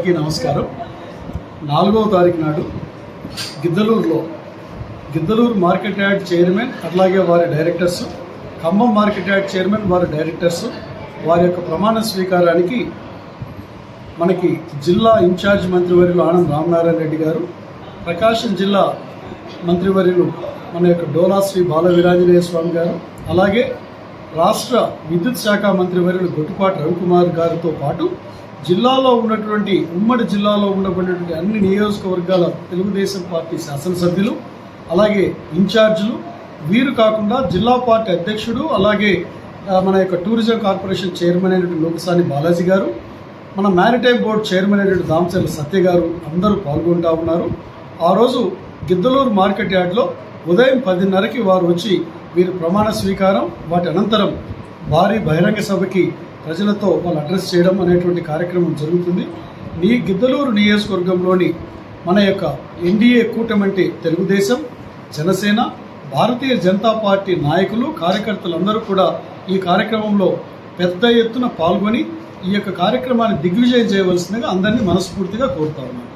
అందరికీ నమస్కారం. 4వ తారీఖు నాడు గిద్దలూరు మార్కెట్ యార్డ్ చైర్మన్ అట్లాగే వారి directors, Khammam market yard chairman వారి డైరెక్టర్స్ వారి యొక్క ప్రమాణ స్వీకారానికి మనకి జిల్లా ఇన్ఛార్జ్ మంత్రివర్యులు ఆనం రామనారాయణ రెడ్డి గారు, ప్రకాశం జిల్లా మంత్రివర్యులు మన యొక్క డోలా శ్రీ బాల వీరాంజనేయ స్వామి గారు, అలాగే రాష్ట్ర విద్యుత్ శాఖ మంత్రివర్యులు గొట్టిపాటి రవికుమార్ గారితో పాటు జిల్లాలో ఉన్నటువంటి ఉమ్మడి జిల్లాలో ఉండబడినటువంటి అన్ని నియోజకవర్గాల తెలుగుదేశం పార్టీ శాసనసభ్యులు, అలాగే ఇన్ఛార్జీలు, వీరు కాకుండా జిల్లా పార్టీ అధ్యక్షుడు, అలాగే మన యొక్క టూరిజం కార్పొరేషన్ చైర్మన్ అయినటువంటి లోకసాని బాలాజీ గారు, మన మ్యారిటైమ్ బోర్డు చైర్మన్ అయినటువంటి దామచర్ల సత్య గారు అందరూ పాల్గొంటూ ఉన్నారు. ఆ రోజు గిద్దలూరు మార్కెట్ యార్డ్లో ఉదయం 10:30కి వారు వచ్చి వీరి ప్రమాణ స్వీకారం, వాటి అనంతరం భారీ బహిరంగ సభకి ప్రజలతో వాళ్ళు అడ్రస్ చేయడం అనేటువంటి కార్యక్రమం జరుగుతుంది. గిద్దలూరు నియోజకవర్గంలోని మన యొక్క ఎన్డీఏ కూటమి తెలుగుదేశం, జనసేన, భారతీయ జనతా పార్టీ నాయకులు, కార్యకర్తలందరూ కూడా ఈ కార్యక్రమంలో పెద్ద ఎత్తున పాల్గొని ఈ యొక్క కార్యక్రమాన్ని దిగ్విజయం చేయవలసిందిగా అందరినీ మనస్ఫూర్తిగా కోరుతా ఉన్నాను.